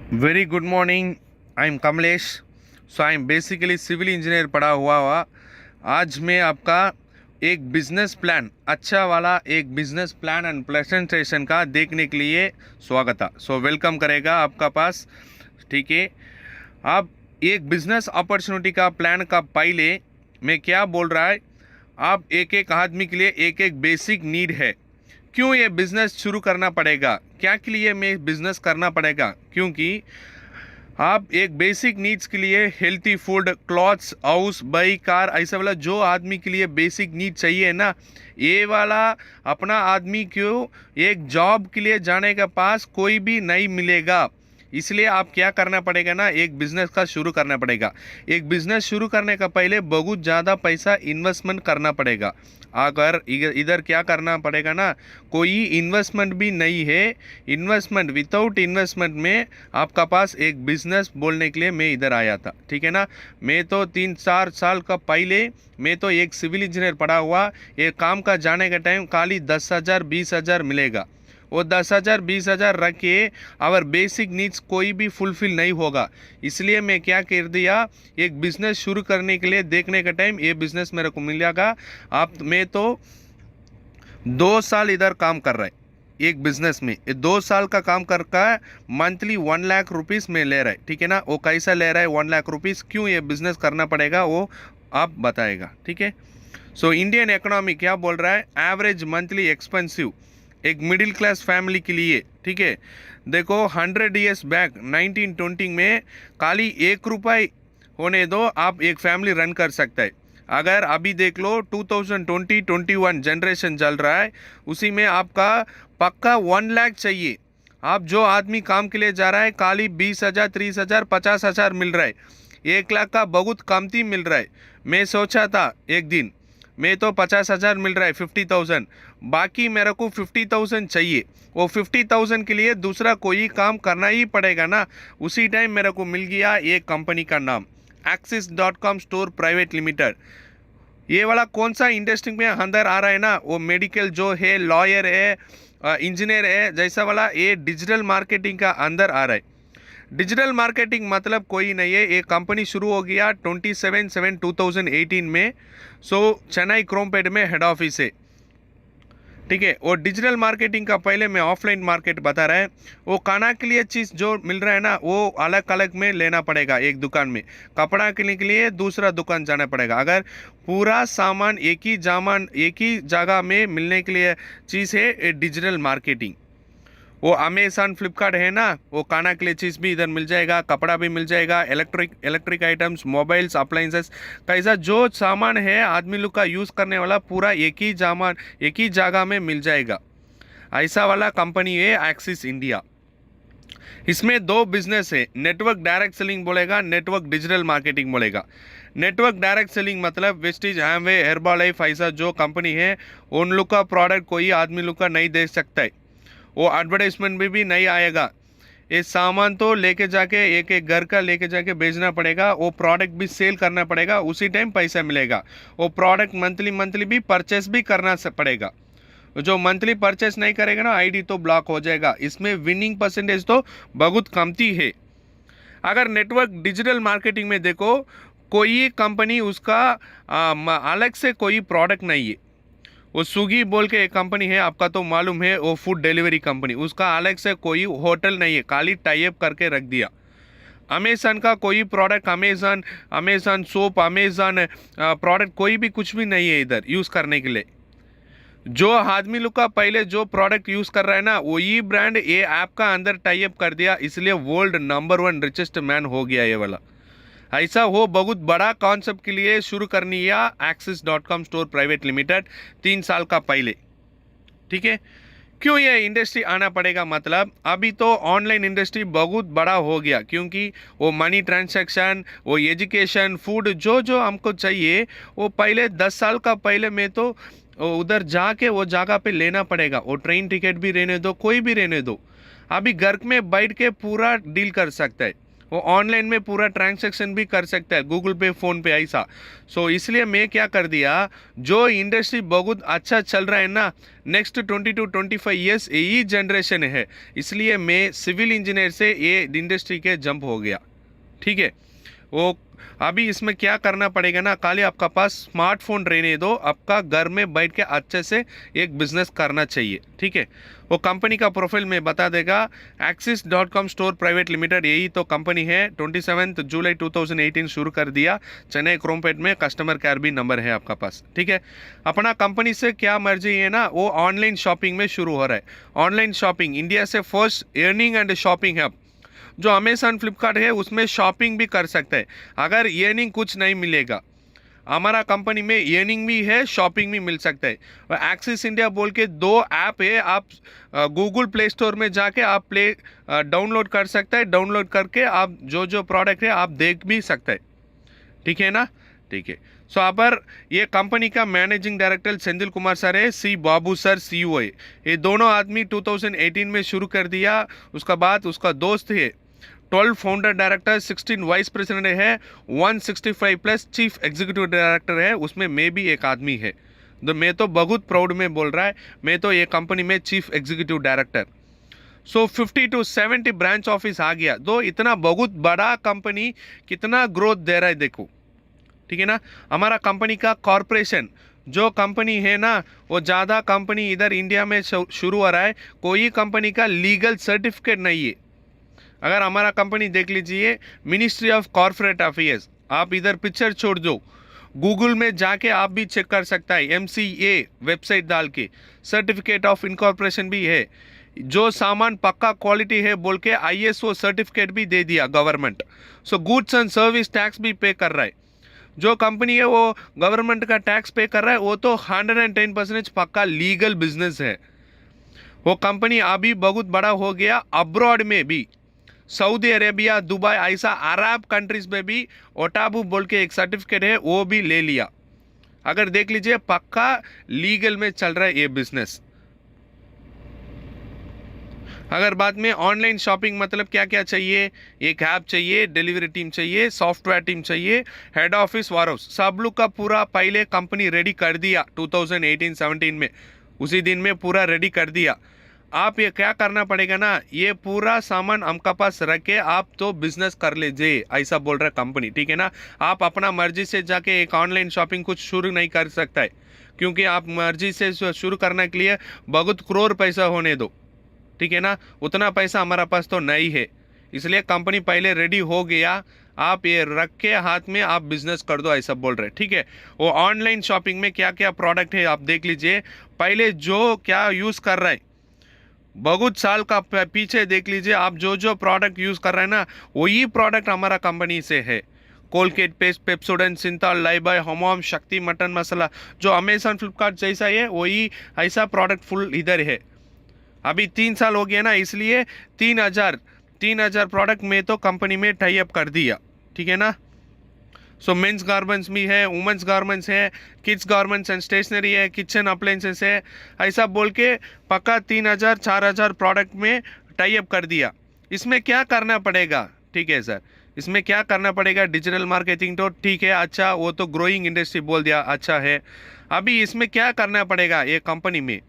Very good morning. I am Kamlesh. So I am basically civil engineer पढ़ा हुआ। आज मैं आपका एक बिजनेस प्लान अच्छा वाला एक बिजनेस प्लान एंड प्रेजेंटेशन का देखने के लिए स्वागत है। सो वेलकम करेगा आपका पास। ठीक है, आप एक बिजनेस अपॉर्चुनिटी का प्लान का पहले मैं क्या बोल रहा है, आप एक एक आदमी के लिए एक एक बेसिक नीड है। क्यों ये बिजनेस शुरू करना पड़ेगा, क्या के लिए मैं बिजनेस करना पड़ेगा, क्योंकि आप एक बेसिक नीड्स के लिए healthy food, clothes, house, bike, car, ऐसा वाला जो आदमी के लिए बेसिक नीड चाहिए ना, ये वाला अपना आदमी को एक जॉब के लिए जाने के पास कोई भी नहीं मिलेगा। इसलिए आप क्या करना पड़ेगा ना, एक बिजनेस का शुरू करना पड़ेगा। एक बिजनेस शुरू करने का पहले बहुत ज़्यादा पैसा इन्वेस्टमेंट करना पड़ेगा। अगर इधर क्या करना पड़ेगा ना, कोई इन्वेस्टमेंट भी नहीं है। इन्वेस्टमेंट, विदाउट इन्वेस्टमेंट में आपका पास एक बिजनेस बोलने के लिए मैं इधर आया था। ठीक है ना, मैं तो 3-4 साल का पहले मैं तो एक सिविल इंजीनियर पढ़ा हुआ। ये काम का जाने का टाइम खाली 10,000 20,000 मिलेगा। वो 10,000 20,000 रख के और बेसिक नीड्स कोई भी फुलफिल नहीं होगा। इसलिए मैं क्या कर दिया, एक बिजनेस शुरू करने के लिए देखने का टाइम ये बिजनेस मेरे को मिलेगा। आप मैं तो 2 साल इधर काम कर रहा है एक बिजनेस में। ये 2 साल का काम कर का मंथली 1 लाख रुपीज़ में ले रहा है। ठीक है ना, वो कैसा ले रहा है 1 लाख रुपीज़, क्यों ये बिजनेस करना पड़ेगा वो आप बताएगा। ठीक है, सो इंडियन इकोनॉमी क्या बोल रहा है, एवरेज मंथली एक्सपेंसिव एक मिडिल क्लास फैमिली के लिए। ठीक है, देखो 100 ईयर्स बैक 1920 में खाली 1 रुपये होने दो आप एक फैमिली रन कर सकता है। अगर अभी देख लो 2020-21 जनरेशन चल रहा है, उसी में आपका पक्का 1 लाख चाहिए। आप जो आदमी काम के लिए जा रहा है खाली 20,000 30,000 50,000 मिल रहा है। 1 लाख का बहुत कमती मिल रहा है। मैं सोचा था एक दिन मैं तो 50,000 मिल रहा है 50,000, बाकी मेरे को 50,000 चाहिए। वो 50,000 के लिए दूसरा कोई काम करना ही पड़ेगा ना। उसी टाइम मेरे को मिल गया एक कंपनी का नाम Axis.com स्टोर प्राइवेट लिमिटेड। ये वाला कौन सा इंडस्ट्री में अंदर आ रहा है ना, वो मेडिकल जो है, लॉयर है, इंजीनियर है, जैसा वाला ये डिजिटल मार्केटिंग का अंदर आ रहा है। डिजिटल मार्केटिंग मतलब कोई नहीं है, ये कंपनी शुरू हो गया 27/7/2018 में। सो चेन्नई क्रोमपेट में हेड ऑफिस है। ठीक है, और डिजिटल मार्केटिंग का पहले मैं ऑफलाइन मार्केट बता रहा है। वो खाना के लिए चीज़ जो मिल रहा है ना, वो अलग अलग में लेना पड़ेगा एक दुकान में। कपड़ा के लिए दूसरा दुकान जाना पड़ेगा। अगर पूरा सामान एक ही जगह में मिलने के लिए चीज़ है डिजिटल मार्केटिंग। वो अमेज़न फ्लिपकार्ट है ना, वो खाना के लिए चीज़ भी इधर मिल जाएगा, कपड़ा भी मिल जाएगा, इलेक्ट्रिक आइटम्स, मोबाइल्स, अप्लाइंसेस, कैसा जो सामान है आदमी लोग का यूज़ करने वाला पूरा एक ही जगह में मिल जाएगा। ऐसा वाला कंपनी है एक्सिस इंडिया। इसमें 2 बिजनेस है, नेटवर्क डायरेक्ट सेलिंग बोलेगा, नेटवर्क डिजिटल मार्केटिंग बोलेगा। नेटवर्क डायरेक्ट सेलिंग मतलब वेस्टीज, हैमवे, हेर्बालाइफ ऐसा जो कंपनी है उन लोग का प्रोडक्ट कोई आदमी लोग का नहीं दे सकता है। वो एडवर्टाइजमेंट में भी नहीं आएगा। ये सामान तो लेके जाके एक एक घर का लेके जाके बेचना पड़ेगा, वो प्रोडक्ट भी सेल करना पड़ेगा, उसी टाइम पैसा मिलेगा। वो प्रोडक्ट मंथली भी परचेस भी करना पड़ेगा। जो मंथली परचेस नहीं करेगा ना, आईडी तो ब्लॉक हो जाएगा। इसमें विनिंग परसेंटेज तो बहुत कमती है। अगर नेटवर्क डिजिटल मार्केटिंग में देखो, कोई कंपनी उसका अलग से कोई प्रोडक्ट नहीं है। वो स्विगी बोल के एक कंपनी है, आपका तो मालूम है, वो फूड डिलीवरी कंपनी, उसका अलग से कोई होटल नहीं है, खाली टाइप करके रख दिया। अमेज़न का कोई product, Amazon soap, Amazon product कोई भी कुछ भी नहीं है इधर यूज़ करने के लिए। जो आदमी लोग का पहले जो प्रोडक्ट यूज़ कर रहा है ना, वही ब्रांड ये ऐप का अंदर टाइप कर दिया, इसलिए वर्ल्ड नंबर 1 रिचेस्ट मैन हो गया ये वाला। ऐसा हो बहुत बड़ा कॉन्सेप्ट के लिए शुरू करनी है Axis.com स्टोर प्राइवेट लिमिटेड 3 साल का पहले। ठीक है, क्यों ये इंडस्ट्री आना पड़ेगा, मतलब अभी तो ऑनलाइन इंडस्ट्री बहुत बड़ा हो गया, क्योंकि वो मनी ट्रांजैक्शन, वो एजुकेशन, फूड जो जो हमको चाहिए, वो पहले 10 साल का पहले में तो उधर जाके वो जगह पे लेना पड़ेगा। वो ट्रेन टिकट भी रहने दो, कोई भी रहने दो, अभी घर में बैठ के पूरा डील कर सकता है। वो ऑनलाइन में पूरा ट्रांजैक्शन भी कर सकता है, गूगल पे, फ़ोन पे, ऐसा। सो इसलिए मैं क्या कर दिया, जो इंडस्ट्री बहुत अच्छा चल रहा है ना, नेक्स्ट 20 to 25 ईयर्स यही जनरेशन है, इसलिए मैं सिविल इंजीनियर से ये इंडस्ट्री के जंप हो गया। ठीक है, वो अभी इसमें क्या करना पड़ेगा ना, खाली आपका पास स्मार्टफोन रहने दो, आपका घर में बैठ के अच्छे से एक बिजनेस करना चाहिए। ठीक है, वो कंपनी का प्रोफाइल में बता देगा। Axis.com स्टोर प्राइवेट लिमिटेड, यही तो कंपनी है। 27 जुलाई 2018 शुरू कर दिया चेन्नई क्रोमपेट में। कस्टमर केयर भी नंबर है आपका पास। ठीक है, अपना कंपनी से क्या मर्जी है ना, वो ऑनलाइन शॉपिंग में शुरू हो रहा है। ऑनलाइन शॉपिंग इंडिया से फर्स्ट अर्निंग एंड शॉपिंग है। जो अमेजन फ्लिपकार्ट है उसमें शॉपिंग भी कर सकते हैं। अगर अर्निंग कुछ नहीं मिलेगा, हमारा कंपनी में अर्निंग भी है, शॉपिंग भी मिल सकता है। और एक्सिस इंडिया बोल के 2 ऐप है, आप गूगल प्ले स्टोर में जाके आप डाउनलोड कर सकते हैं। डाउनलोड करके आप जो जो प्रोडक्ट है आप देख भी सकते हैं। ठीक है ना, ठीक है। सो यहाँ पर ये कंपनी का managing director Senthil Kumar sir है, सी बाबू सर CEO है। ये दोनों आदमी 2018 में शुरू कर दिया। उसका बाद उसका दोस्त है 12 फाउंडर डायरेक्टर, 16 वाइस प्रेसिडेंट है, 165 प्लस चीफ एग्जीक्यूटिव डायरेक्टर है, उसमें मैं भी एक आदमी है। तो मैं तो बहुत प्राउड में बोल रहा है, मैं तो ये कंपनी में chief executive director. So 50 to 70 branch office आ गया। तो इतना बहुत बड़ा कंपनी कितना ग्रोथ दे रहा है देखो। ठीक है ना, हमारा कंपनी का कॉरपोरेशन जो कंपनी है ना, वो ज़्यादा कंपनी इधर इंडिया में शुरू हो रहा है, कोई कंपनी का लीगल सर्टिफिकेट नहीं है। अगर हमारा कंपनी देख लीजिए, मिनिस्ट्री ऑफ कॉर्पोरेट अफेयर्स, आप इधर पिक्चर छोड़ दो, गूगल में जाके आप भी चेक कर सकता है, MCA वेबसाइट डाल के सर्टिफिकेट ऑफ इनकॉर्पोरेशन भी है। जो सामान पक्का क्वालिटी है बोल के ISO सर्टिफिकेट भी दे दिया government. So goods and service tax भी पे कर रहा है। जो कंपनी है वो गवर्नमेंट का टैक्स पे कर रहा है, वो तो 110% पक्का लीगल बिजनेस है। वो कंपनी अभी बहुत बड़ा हो गया। अब्रॉड में भी सऊदी अरेबिया, दुबई, ऐसा अरब कंट्रीज में भी ओटाबू बोल के एक सर्टिफिकेट है, वो भी ले लिया। अगर देख लीजिए पक्का लीगल में चल रहा है ये बिजनेस। अगर बाद में ऑनलाइन शॉपिंग मतलब क्या क्या चाहिए, एक ऐप चाहिए, डिलीवरी टीम चाहिए, सॉफ्टवेयर टीम चाहिए, हेड ऑफिस, वारहाउस, सब लोग का पूरा पहले कंपनी रेडी कर दिया 2018-17 में। उसी दिन में पूरा रेडी कर दिया। आप ये क्या करना पड़ेगा ना, ये पूरा सामान हमका पास रख के आप तो बिजनेस कर लीजिए, ऐसा बोल रहा है कंपनी। ठीक है ना, आप अपना मर्जी से जाके एक ऑनलाइन शॉपिंग कुछ शुरू नहीं कर सकता है, क्योंकि आप मर्जी से शुरू करने के लिए बहुत करोड़ पैसा होने दो। ठीक है ना, उतना पैसा हमारा पास तो नहीं है, इसलिए कंपनी पहले रेडी हो गया। आप ये रख के हाथ में आप बिजनेस कर दो, ऐसा बोल रहे। ठीक है, वो ऑनलाइन शॉपिंग में क्या क्या प्रोडक्ट है आप देख लीजिए। पहले जो क्या यूज़ कर रहा है, बहुत साल का पीछे देख लीजिए, आप जो जो प्रोडक्ट यूज़ कर रहे हैं ना, वही प्रोडक्ट हमारा कंपनी से है। Colgate paste, Pepsodent, Cinthol, Lifebuoy, Hamam, Shakti mutton मसाला, जो अमेजन फ्लिपकार्ट जैसा है वही ऐसा प्रोडक्ट फुल इधर है। अभी 3 साल हो गया ना, इसलिए 3,000 प्रोडक्ट में तो कंपनी में टाई अप कर दिया। ठीक है ना, सो मेंस गारमेंट्स भी है, वुमेंस गारमेंट्स है, किड्स गारमेंट्स एंड स्टेशनरी है, किचन अप्लायंसेस है, ऐसा बोल के पक्का 3,000-4,000 प्रोडक्ट में टाई अप कर दिया। इसमें क्या करना पड़ेगा? ठीक है सर, इसमें क्या करना पड़ेगा? डिजिटल मार्केटिंग तो ठीक है, अच्छा, वो तो ग्रोइंग इंडस्ट्री बोल दिया, अच्छा है। अभी इसमें क्या करना पड़ेगा? ये कंपनी में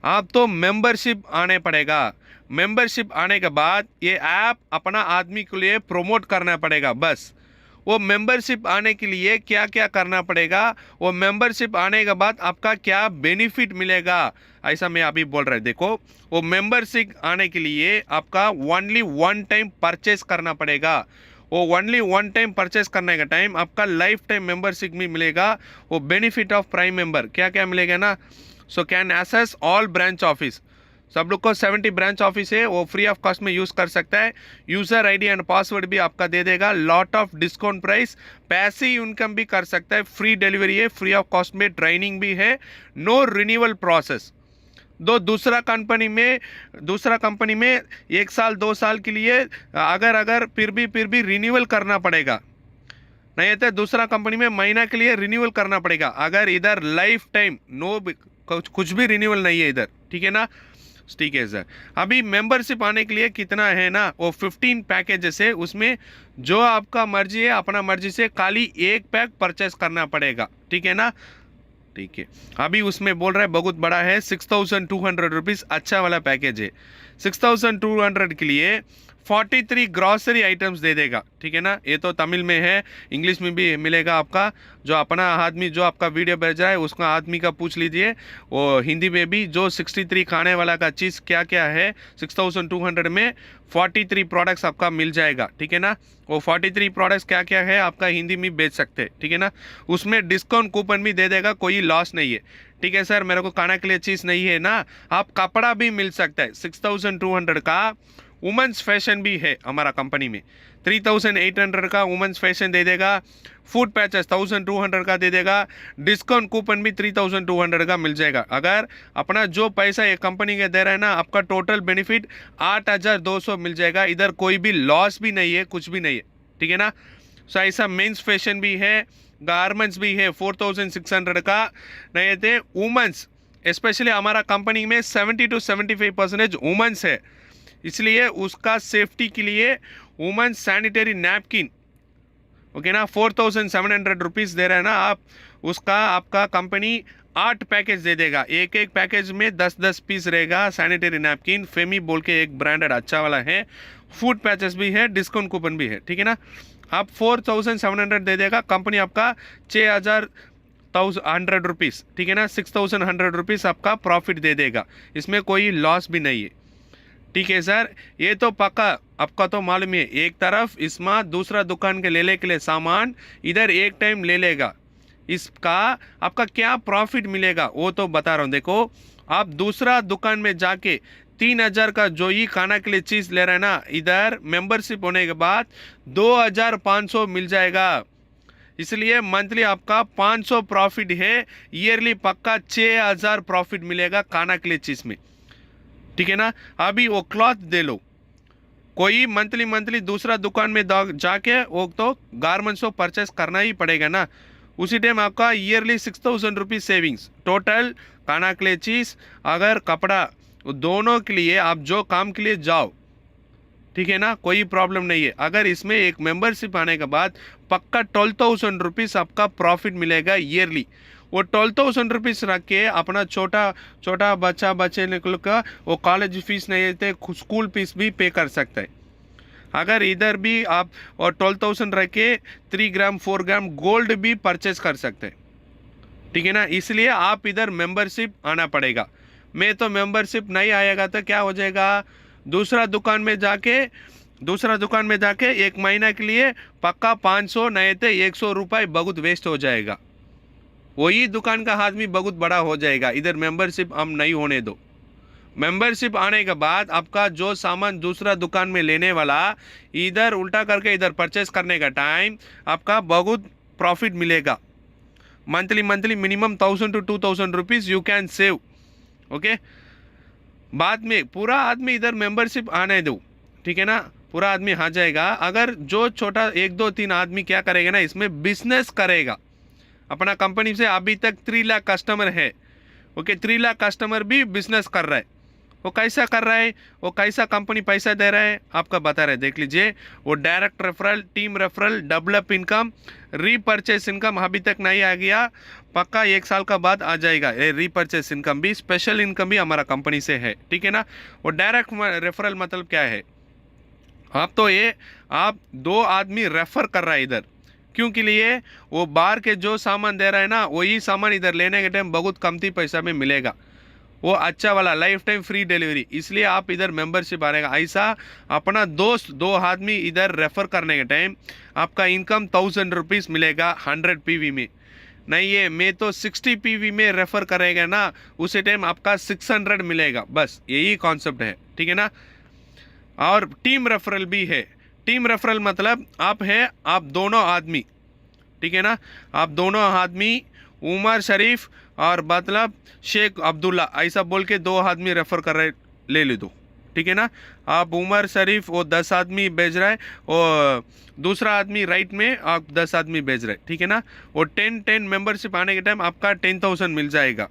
आप तो मेंबरशिप आने पड़ेगा। मेंबरशिप आने के बाद ये ऐप अपना आदमी के लिए प्रमोट करना पड़ेगा। बस वो मेंबरशिप आने के लिए क्या क्या करना पड़ेगा, वो मेंबरशिप आने के बाद आपका क्या बेनिफिट मिलेगा, ऐसा मैं अभी बोल रहा हूँ। देखो, वो मेंबरशिप आने के लिए आपका ओनली 1 टाइम परचेस करना पड़ेगा। वो ओनली 1 टाइम परचेस करने का टाइम आपका लाइफ टाइम मेंबरशिप भी मिलेगा। वो बेनिफिट ऑफ प्राइम मेंबर क्या क्या मिलेगा ना, so can access all branch office, सब लोग को 70 ब्रांच ऑफिस है, वो फ्री ऑफ कॉस्ट में यूज़ कर सकता है। यूज़र आईडी एंड पासवर्ड भी आपका दे देगा। Lot of discount price, passive income भी कर सकता है, फ्री डिलीवरी है, फ्री ऑफ कॉस्ट में ट्रेनिंग भी है, नो रिन्यूअल प्रोसेस। दूसरा कंपनी में 1 साल 2 साल के लिए अगर फिर भी रिन्यूअल करना पड़ेगा, नहीं तो दूसरा कंपनी में महीना के लिए रिन्यूअल करना पड़ेगा। अगर इधर लाइफ टाइम नो कुछ भी रिन्यूअल नहीं है इधर। ठीक है ना, ठीक है सर। अभी मेंबरशिप आने के लिए कितना है ना, वो 15 पैकेजेस है, उसमें जो आपका मर्जी है अपना मर्जी से खाली एक पैक परचेस करना पड़ेगा, ठीक है ना। ठीक है, अभी उसमें बोल रहा है बहुत बड़ा है, 6200 रुपीज़ अच्छा वाला पैकेज है। 6200 के लिए 43 ग्रॉसरी आइटम्स दे देगा, ठीक है ना। ये तो तमिल में है, इंग्लिश में भी मिलेगा आपका। जो अपना आदमी जो आपका वीडियो भेज रहा है उसका आदमी का पूछ लीजिए, वो हिंदी में भी जो 63 खाने वाला का चीज़ क्या क्या है 6200 में 43 प्रोडक्ट्स आपका मिल जाएगा, ठीक है ना। वो 43 प्रोडक्ट्स क्या क्या है आपका हिंदी में बेच सकते हैं, ठीक है ना। उसमें डिस्काउंट कूपन भी दे देगा, कोई लॉस नहीं है, ठीक है सर। मेरे को खाने के लिए चीज़ नहीं है ना, आप कपड़ा भी मिल सकता है। 6200 का वुमेंस फैशन भी है हमारा कंपनी में, 3800 का वुमेंस फैशन दे देगा। फूड पैचेस 1200 का दे देगा, डिस्काउंट कूपन भी 3200 का मिल जाएगा। अगर अपना जो पैसा ये कंपनी के दे रहा है ना, आपका टोटल बेनिफिट 8200 मिल जाएगा। इधर कोई भी लॉस भी नहीं है, कुछ भी नहीं है, ठीक है ना। सो ऐसा मेंस फैशन भी है, गारमेंट्स भी है 4600 का। नहीं थे वुमेंस, स्पेशली हमारा कंपनी में 70 to 75% वुमेंस है, इसलिए उसका सेफ्टी के लिए वुमेन सैनिटरी नैपकिन, ओके ना, 4700 रुपीज़ दे रहे हैं ना आप, उसका आपका कंपनी 8 पैकेज दे देगा। एक एक पैकेज में 10-10 पीस रहेगा सैनिटरी नैपकिन। फेमी बोल के एक ब्रांडेड अच्छा वाला है, फूड पैचेस भी है, डिस्काउंट कूपन भी है, ठीक है ना। आप 4700 दे देगा, कंपनी आपका 6100 रुपीज़, ठीक है ना, 6100 रुपीज़ आपका प्रॉफिट दे देगा। इसमें कोई लॉस भी नहीं है, ठीक है सर। ये तो पक्का आपका तो मालूम है, एक तरफ इसमें दूसरा दुकान के लेने के लिए सामान इधर एक टाइम ले लेगा, इसका आपका क्या प्रॉफिट मिलेगा वो तो बता रहा हूँ। देखो, आप दूसरा दुकान में जाके 3000 का जो ही खाना के लिए चीज़ ले रहे हैं ना, इधर मेंबरशिप होने के बाद 2500 मिल जाएगा। इसलिए मंथली आपका 500 प्रॉफिट है, ईयरली पक्का 6000 प्रॉफिट मिलेगा खाना के लिए चीज़ में, ठीक है ना। अभी वो क्लॉथ दे लो, कोई मंथली दूसरा दुकान में जाके वो तो गारमेंट्स को परचेस करना ही पड़ेगा ना। उसी टाइम आपका ईयरली 6000 रुपीज़ सेविंग्स टोटल, खाना के लिए चीज़ अगर कपड़ा, दोनों के लिए आप जो काम के लिए जाओ, ठीक है ना, कोई प्रॉब्लम नहीं है। अगर इसमें एक मेंबरशिप आने के बाद पक्का 12000 रुपीज़ आपका प्रॉफिट मिलेगा ईयरली। वो 12000 रुपीज़ रख के अपना छोटा बच्चे का वो कॉलेज फीस नहीं देते, स्कूल फीस भी पे कर सकता है। अगर इधर भी आप और 12000 रख के 3 ग्राम 4 ग्राम गोल्ड भी परचेस कर सकते हैं, ठीक है ना। इसलिए आप इधर मेंबरशिप आना पड़ेगा। मैं तो मेंबरशिप नहीं आएगा तो क्या हो जाएगा, दूसरा दुकान में जाके 1 महीना के लिए पक्का 500 नहीं तो 100 रुपये बहुत वेस्ट हो जाएगा। वही दुकान का आदमी बहुत बड़ा हो जाएगा। इधर मेंबरशिप हम नहीं होने दो। मेंबरशिप आने के बाद आपका जो सामान दूसरा दुकान में लेने वाला, इधर उल्टा करके इधर परचेस करने का टाइम आपका बहुत प्रॉफिट मिलेगा। Monthly minimum 1000 to 2000 rupees you can save, okay. बाद में पूरा आदमी इधर मेंबरशिप आने दो, ठीक है ना, पूरा आदमी आ जाएगा। अगर जो छोटा 1 2 3 आदमी क्या करेगा ना, इसमें बिजनेस करेगा। अपना कंपनी से अभी तक 3 लाख कस्टमर है, ओके, 3 लाख कस्टमर भी बिजनेस कर रहा है। वो कैसा कर रहा है, वो कैसा कंपनी पैसा दे रहा है आपका बता रहे, देख लीजिए। वो direct referral, team referral, develop income, repurchase income अभी तक नहीं आ गया, पक्का 1 साल का बाद आ जाएगा। ये रीपर्चेस इनकम भी, स्पेशल इनकम भी हमारा कंपनी से है, ठीक है ना। वो डायरेक्ट रेफरल मतलब क्या है, आप तो ये आप 2 आदमी रेफर कर रहा है इधर, क्यों के लिए, वो बाहर के जो सामान दे रहा है ना, वही सामान इधर लेने के टाइम बहुत कमती पैसा में मिलेगा, वो अच्छा वाला लाइफ टाइम फ्री डिलीवरी। इसलिए आप इधर मेंबरशिप आएगा। ऐसा अपना दोस्त 2 आदमी इधर रेफर करने के टाइम आपका इनकम 1000 रुपीज़ मिलेगा 100 PV में। नहीं है मैं तो 60 PV में रेफर करेगा ना, उसी टाइम आपका 600 मिलेगा। बस यही कॉन्सेप्ट है, ठीक है ना। और टीम रेफरल भी है। टीम रेफरल मतलब आप दोनों आदमी, ठीक है ना, आप दोनों आदमी उमर शरीफ और मतलब शेख अब्दुल्ला ऐसा बोल के 2 आदमी रेफर कर रहे, ले ले दो, ठीक है ना। आप उमर शरीफ वो 10 आदमी भेज रहा है, और दूसरा आदमी राइट में आप 10 आदमी भेज रहे, ठीक है ना। वो 10 मेंबरशिप आने के टाइम आपका 10,000 मिल जाएगा,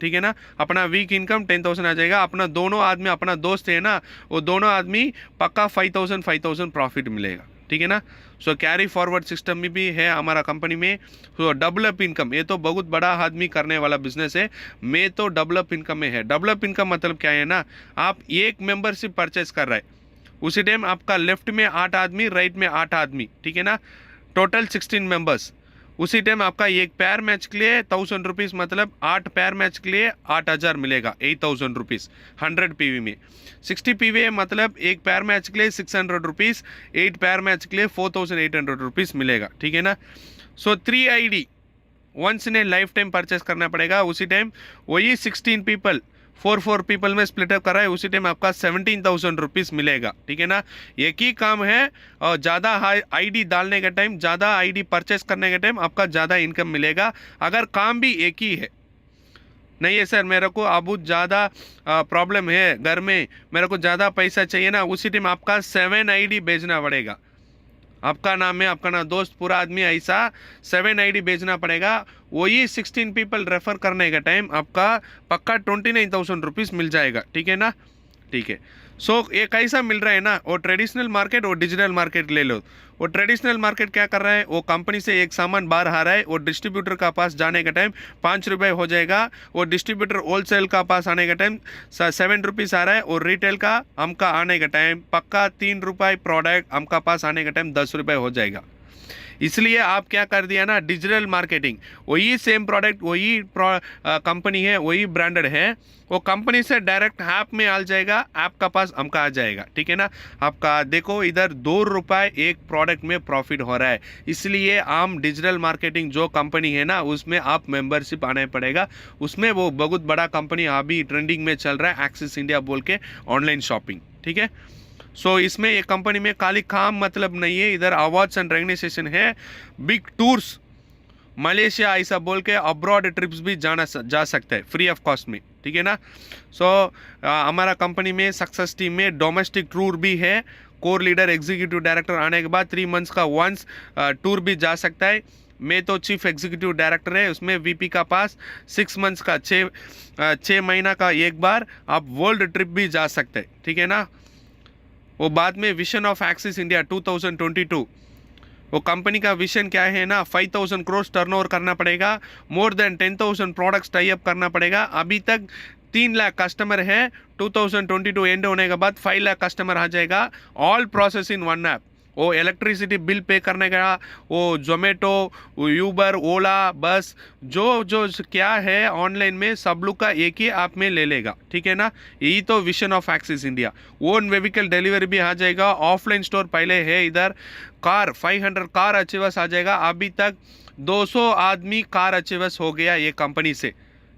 ठीक है ना। अपना वीक इनकम 10,000 आ जाएगा। अपना दोनों आदमी, अपना दोस्त है ना, वो दोनों आदमी पक्का 5,000 प्रॉफिट मिलेगा, ठीक है ना। सो कैरी फॉरवर्ड सिस्टम में भी है हमारा कंपनी में। सो डेवलप इनकम, ये तो बहुत बड़ा आदमी करने वाला बिजनेस है। मैं तो डेवलप इनकम में है। डेवलप इनकम मतलब क्या है ना, आप एक मेंबरशिप परचेस कर रहे हैं, उसी टाइम आपका लेफ्ट में 8 आदमी, राइट में 8 आदमी, ठीक है ना, टोटल 16 मेंबर्स। उसी टाइम आपका एक पैर मैच के लिए 1,000 रुपीज़, मतलब 8 पैर मैच के लिए 8,000 मिलेगा, 8,000 रुपीज़ 100 पीवी में। 60 पीवी मतलब एक पैर मैच के लिए 600 रुपीज़, 8 पैर मैच के लिए 4,800 रुपीज़ मिलेगा, ठीक है ना। So 3 ID once in a lifetime purchase करना पड़ेगा। उसी टाइम वही 16 पीपल 4 पीपल में स्प्लिट अप कर रहा है, उसी टाइम आपका 17,000 रुपीज़ मिलेगा, ठीक है ना। एक ही काम है और ज़्यादा ID डालने का टाइम, ज़्यादा ID परचेस करने के टाइम आपका ज़्यादा इनकम मिलेगा। अगर काम भी एक ही है, नहीं है सर मेरे को अब ज़्यादा प्रॉब्लम है घर में, मेरे को ज़्यादा पैसा चाहिए ना, उसी टाइम आपका 7 ID भेजना पड़ेगा। आपका नाम है, आपका नाम, दोस्त, पूरा आदमी, ऐसा 7 ID भेजना पड़ेगा। वही 16 पीपल रेफर करने का टाइम आपका पक्का 29,000 रुपीज़ मिल जाएगा, ठीक है ना। ठीक है। सो ये कैसा मिल रहा है ना, वो ट्रेडिशनल मार्केट और डिजिटल मार्केट ले लो। वो ट्रेडिशनल मार्केट क्या कर रहा है, वो कंपनी से एक सामान बाहर आ रहा है, वो डिस्ट्रीब्यूटर का पास जाने का टाइम 5 रुपये हो जाएगा। वो डिस्ट्रीब्यूटर होलसेल का पास आने का टाइम 7 रुपीज़ आ रहा है, और रिटेल का हमका आने का टाइम पक्का 3 रुपये प्रोडक्ट हमका पास आने का टाइम 10 रुपये हो जाएगा। इसलिए आप क्या कर दिया ना, डिजिटल मार्केटिंग, वही सेम प्रोडक्ट, वही कंपनी है, वही ब्रांडेड है, वो कंपनी से डायरेक्ट ऐप में आ जाएगा, ऐप का पास हमका आ जाएगा, ठीक है ना। आपका देखो इधर 2 रुपये एक प्रोडक्ट में प्रॉफिट हो रहा है। इसलिए हम डिजिटल मार्केटिंग जो कंपनी है ना, उसमें आप मेंबरशिप आना पड़ेगा। उसमें वो बहुत बड़ा कंपनी अभी ट्रेंडिंग में चल रहा है, एक्सिस इंडिया बोल के, ऑनलाइन शॉपिंग, ठीक है। सो इसमें ये कंपनी में खाली काम मतलब नहीं है, इधर अवार्ड्स एंड रिकग्निशन है, बिग टूर्स, मलेशिया ऐसा बोल के अब्रॉड ट्रिप्स भी जा सकता है फ्री ऑफ कॉस्ट में, ठीक है ना। सो हमारा कंपनी में सक्सेस टीम में डोमेस्टिक टूर भी है। कोर लीडर, एग्जीक्यूटिव डायरेक्टर आने के बाद 3 मंथ्स का वंस टूर भी जा सकता है। मैं तो चीफ एग्जीक्यूटिव डायरेक्टर है, उसमें VP का पास 6 मंथ्स का 6 महीना का एक बार आप वर्ल्ड ट्रिप भी जा सकते हैं, ठीक है ना। वो बाद में विजन ऑफ एक्सिस इंडिया 2022, वो कंपनी का विजन क्या है ना, 5,000 करोड़ टर्नओवर करना पड़ेगा, more than 10,000 products tie up करना पड़ेगा। अभी तक 3 लाख कस्टमर है, 2022 एंड होने के बाद 5 लाख कस्टमर आ जाएगा, all process in one app. वो इलेक्ट्रिसिटी बिल पे करने का, वो जोमेटो, यूबर, ओला, बस जो जो क्या है ऑनलाइन में सब लोग का एक ही ऐप में ले लेगा, ठीक है ना। यही तो vision of axis India. Own vehicle delivery भी आ जाएगा, ऑफलाइन स्टोर पहले है इधर, कार 500 कार अचीवर्स आ जाएगा। अभी तक 200 आदमी कार अचीवर्स हो गया ये कंपनी से,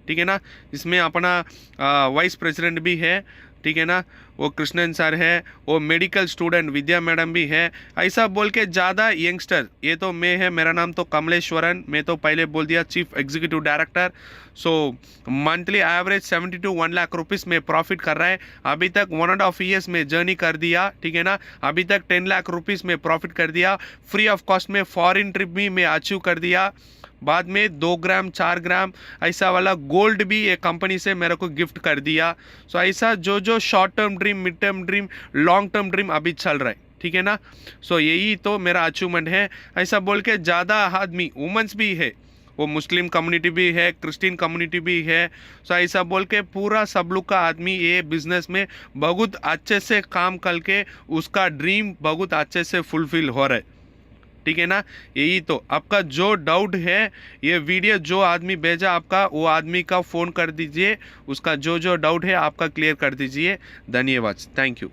ठीक है ना। इसमें अपना वाइस प्रेसिडेंट भी है, ठीक है ना, वो कृष्णन सर है, वो मेडिकल स्टूडेंट विद्या मैडम भी है, ऐसा बोल के ज़्यादा यंगस्टर। ये तो मैं है, मेरा नाम तो कमलेश्वरन, मैं तो पहले बोल दिया chief executive director. So monthly average 70 to 1 lakh rupees में प्रॉफिट कर रहा है। अभी तक 1.5 ईयर्स में जर्नी कर दिया, ठीक है ना। अभी तक 10 लाख रुपीस में प्रॉफिट कर दिया। फ्री ऑफ कॉस्ट में फॉरेन ट्रिप भी मैं अचीव कर दिया। बाद में 2 ग्राम 4 ग्राम ऐसा वाला गोल्ड भी ये कंपनी से मेरे को गिफ्ट कर दिया। सो ऐसा जो जो short term dream, mid term dream, long term dream अभी चल रहा है, ठीक है ना। सो यही तो मेरा अचीवमेंट है। ऐसा बोल के ज़्यादा आदमी, वुमेंस भी है, वो मुस्लिम कम्युनिटी भी है, क्रिश्चियन कम्युनिटी भी है। सो ऐसा बोल के पूरा सब लोग का आदमी ये बिजनेस में बहुत अच्छे से काम करके उसका ड्रीम बहुत अच्छे से फुलफिल हो रहा है, ठीक है ना। यही तो आपका जो डाउट है, ये वीडियो जो आदमी भेजा आपका, वो आदमी का फ़ोन कर दीजिए, उसका जो जो डाउट है आपका क्लियर कर दीजिए। धन्यवाद, थैंक यू।